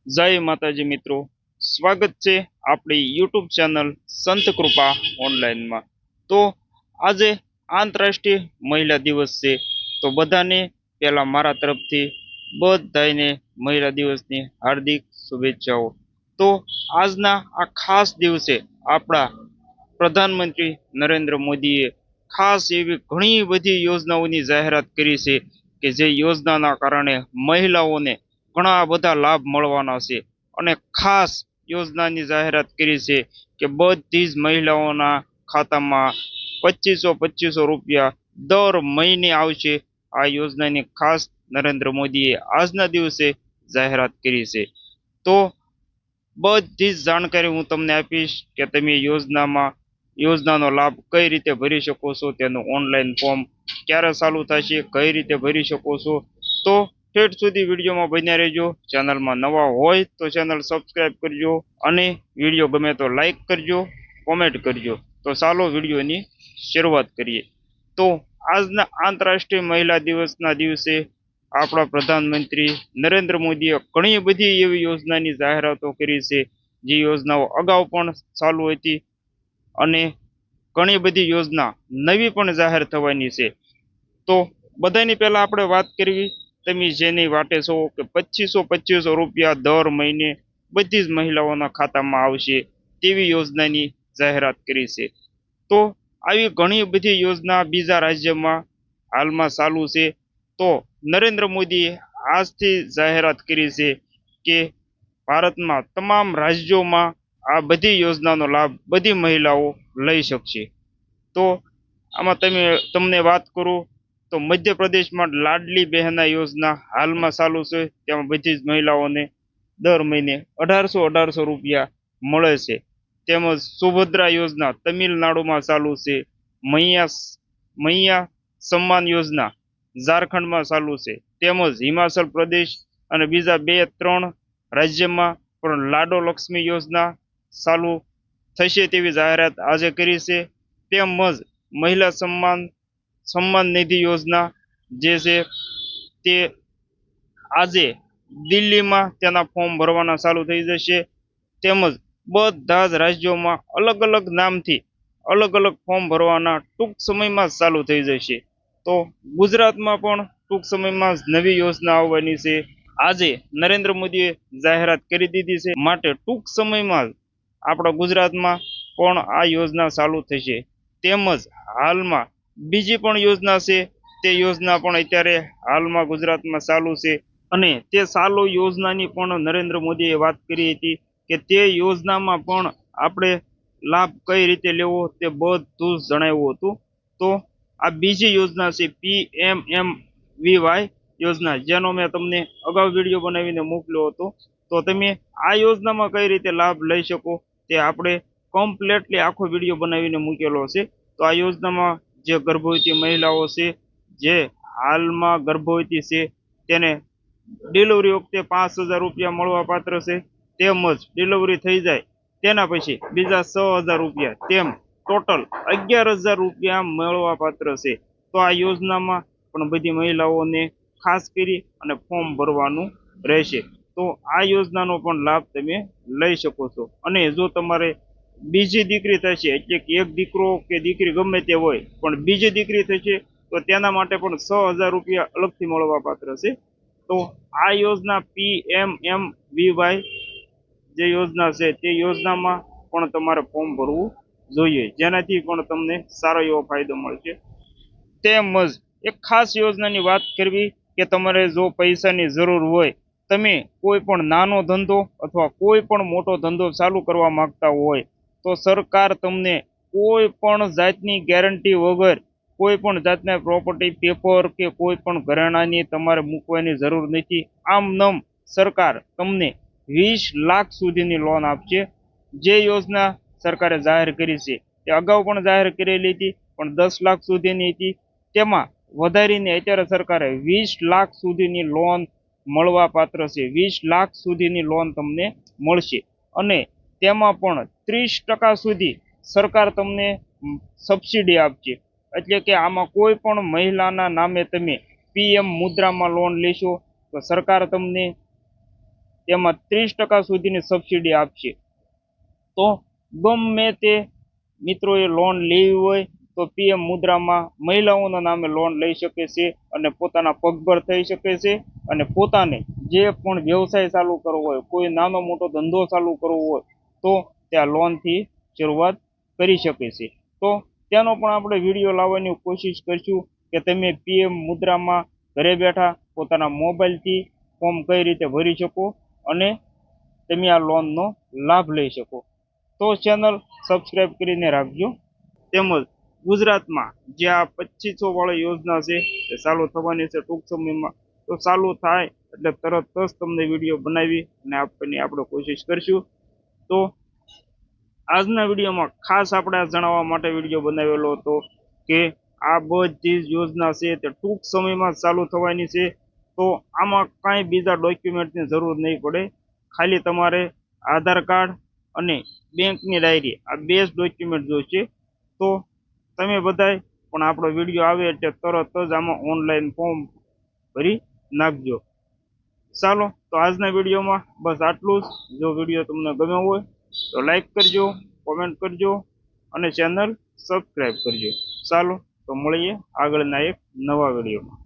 જય માતાજી મિત્રો, સ્વાગત છે આપણી યુટ્યુબ ચેનલ સંત કૃપા ઓનલાઈનમાં। તો આજે આંતરરાષ્ટ્રીય મહિલા દિવસ છે, તો બધાને પહેલા મારા તરફથી બધાને મહિલા દિવસની હાર્દિક શુભેચ્છાઓ। તો આજના આ ખાસ દિવસે આપણા પ્રધાનમંત્રી નરેન્દ્ર મોદીએ ખાસ એવી ઘણી બધી યોજનાઓની જાહેરાત કરી છે કે જે યોજનાના કારણે મહિલાઓને ઘણા બધા લાભ મળવાના છે। અને ખાસ યોજનાની જાહેરાત કરી છે કે બધી જ મહિલાઓના ખાતામાં 2500 રૂપિયા દર મહિને આવશે। આ યોજનાની ખાસ નરેન્દ્ર મોદીએ આજના દિવસે જાહેરાત કરી છે। તો બધી જ જાણકારી હું તમને આપીશ કે તમે યોજનાનો લાભ કઈ રીતે ભરી શકો છો, તેનું ઓનલાઈન ફોર્મ ક્યારે ચાલુ થશે, કઈ રીતે ભરી શકો છો। તો ઠેઠ સુધી વિડીયોમાં બન્યા રહેજો। ચેનલમાં નવા હોય તો ચેનલ સબસ્ક્રાઈબ કરજો અને વિડીયો ગમે તો લાઈક કરજો, કોમેન્ટ કરજો। તો ચાલો વિડીયોની શરૂઆત કરીએ। તો આજના આંતરરાષ્ટ્રીય મહિલા દિવસના દિવસે આપણા પ્રધાનમંત્રી નરેન્દ્ર મોદીએ ઘણી બધી એવી યોજનાની જાહેરાતો કરી છે, જે યોજનાઓ અગાઉ પણ ચાલુ હતી અને ઘણી બધી યોજના નવી પણ જાહેર થવાની છે। તો બધાની પહેલા આપણે વાત કરવી, તમે જેની વાટે છો કે 2500 રૂપિયા દર મહિને બધી જ મહિલાઓના ખાતામાં આવશે તેવી યોજનાની જાહેરાત કરી છે। તો આવી ઘણી બધી યોજના બીજા રાજ્યમાં હાલમાં ચાલુ છે। તો નરેન્દ્ર મોદીએ આજથી જાહેરાત કરી છે કે ભારતમાં તમામ રાજ્યોમાં આ બધી યોજનાનો લાભ બધી મહિલાઓ લઈ શકશે। તો આમાં તમને વાત કરું તો મધ્યપ્રદેશમાં લાડલી બહેના યોજના હાલમાં ચાલુ છે, તેમાં બધી જ મહિલાઓને દર મહિને 1800 રૂપિયા મળે છે। તેમજ સુભદ્રા યોજના તમિલનાડુમાં ચાલુ છે, મૈયા સન્માન યોજના ઝારખંડમાં ચાલુ છે, તેમજ હિમાચલ પ્રદેશ અને બીજા 2-3 રાજ્યમાં પણ લાડો લક્ષ્મી યોજના ચાલુ થશે તેવી જાહેરાત આજે કરી છે। તેમજ મહિલા સન્માન નિધિ યોજના જે છે તે આજે દિલ્હીમાં તેના ફોર્મ ભરવાના ચાલુ થઈ જશે। તેમજ બધા જ રાજ્યોમાં અલગ અલગ નામથી અલગ અલગ ફોર્મ ભરવાના ટૂંક સમયમાં જ ચાલુ થઈ જશે। તો ગુજરાતમાં પણ ટૂંક સમયમાં જ નવી યોજના આવવાની છે। આજે નરેન્દ્ર મોદીએ જાહેરાત કરી દીધી છે, માટે ટૂંક સમયમાં જ આપણા ગુજરાતમાં પણ આ યોજના ચાલુ થશે। તેમજ હાલમાં બીજી પણ યોજના છે, તે યોજના પણ અત્યારે હાલમાં ગુજરાતમાં ચાલુ છે અને તે ચાલુ યોજનાની પણ નરેન્દ્ર મોદીએ વાત કરી હતી કે તે યોજનામાં પણ આપણે લાભ કઈ રીતે લેવો તે બધું જ જણાવ્યું હતું। તો આ બીજી યોજના છે PMMVY યોજના, જેનો મેં તમને અગાઉ વિડીયો બનાવીને મોકલ્યો હતો। તો તમે આ યોજનામાં કઈ રીતે લાભ લઈ શકો તે આપણે કમ્પ્લીટલી આખો વિડીયો બનાવીને મૂકેલો છે। તો આ યોજનામાં જે ગર્ભવતી મહિલાઓ છે, જે હાલમાં ગર્ભવતી છે, તેને ડિલિવરી વખતે 5000 રૂપિયા મળવા પાત્ર છે। તેમજ ડિલિવરી થઈ જાય તેના પછી બીજા 6000 રૂપિયા, તેમ ટોટલ 11000 રૂપિયા મળવા પાત્ર છે। તો આ યોજનામાં પણ બધી મહિલાઓને ખાસ કરી અને ફોર્મ ભરવાનું રહેશે। તો આ યોજનાનો પણ લાભ તમે લઈ શકો છો। અને જો તમારે બીજી દીકરી થશે, એટલે કે એક દીકરો કે દીકરી ગમે તે હોય પણ બીજી દીકરી થશે, તો તેના માટે પણ 6000 રૂપિયા અલગથી મળવા પાત્ર છે। તો આ યોજના PMMVY જે યોજના છે તે યોજનામાં પણ તમારે ફોર્મ ભરવું જોઈએ, જેનાથી પણ તમને સારો એવો ફાયદો મળશે। તેમજ એક ખાસ યોજનાની વાત કરવી કે તમારે જો પૈસાની જરૂર હોય, તમે કોઈ પણ નાનો ધંધો અથવા કોઈ પણ મોટો ધંધો ચાલુ કરવા માંગતા હોય, તો સરકાર તમને કોઈ પણ જાતની ગેરંટી વગર કોઈ પણ જાતના પ્રોપર્ટી પેપર કે કોઈ પણ ઘરેણાની તમારે મૂકવાની જરૂર નથી। આમ નમ સરકાર તમને 20 લાખ સુધીની લોન આપશે। જે યોજના સરકારે જાહેર કરી છે તે અગાઉ પણ જાહેર કરેલી હતી, પણ 10 લાખ સુધીની હતી, તેમાં વધારીને અત્યારે સરકારે 20 લાખ સુધીની લોન મળવા પાત્ર છે। 20 લાખ સુધીની લોન તમને મળશે અને તેમાં પણ 30% સુધી સરકાર તમને સબસિડી આપશે। એટલે કે આમાં કોઈ પણ મહિલાના નામે તમે PM મુદ્રામાં લોન લેશો તો સરકાર તમને તેમાં 30% સુધીની સબસિડી આપશે. તો ગમે તે મિત્રોએ લોન લેવી હોય તો પીએમ મુદ્રામાં મહિલાઓના નામે લોન લઈ શકે છે અને પોતાના પગભર થઈ શકે છે અને પોતાને જે પણ વ્યવસાય ચાલુ કરવો હોય, કોઈ નાનો મોટો ધંધો ચાલુ કરવો હોય તો ત્યાં લોનથી શરૂઆત કરી શકે છે. તો તેનો પણ આપણે વિડીયો લાવવાની કોશિશ કરીશું કે તમે પીએમ મુદ્રામાં ઘરે બેઠા પોતાના મોબાઈલથી ફોર્મ કઈ રીતે ભરી શકો અને તમે આ લોનનો લાભ લઈ શકો. તો ચેનલ સબસ્ક્રાઇબ કરીને રાખજો. તેમજ ગુજરાતમાં જે આ 2500 વાળી યોજના છે એ ચાલુ થવાની છે ટૂંક સમયમાં. તો ચાલુ થાય એટલે તરત જ તમને વિડીયો બનાવી અને આપવાની આપણે કોશિશ કરીશું. તો આજના વિડીયોમાં ખાસ આપણે જણાવવા માટે વિડીયો બનાવેલો હતો કે આ બધી જ યોજના છે તે ટૂંક સમયમાં ચાલુ થવાની છે. તો આમાં કાંઈ બીજા ડોક્યુમેન્ટની જરૂર નહીં પડે, ખાલી તમારે આધાર કાર્ડ અને બેંકની ડાયરી આ 2 જ ડોક્યુમેન્ટ જોઈશે. તો તમે બધાય પણ આપણો વિડીયો આવે એટલે તરત જ આમાં ઓનલાઈન ફોર્મ ભરી નાખજો. ચાલો તો આજના વિડીયોમાં બસ આટલું જ. જો વિડીયો તમને ગમ્યો હોય તો લાઈક કરજો, કોમેન્ટ કરજો અને ચેનલ સબસ્ક્રાઈબ કરજો. ચાલો તો મળીએ આગળના એક નવા વિડીયોમાં.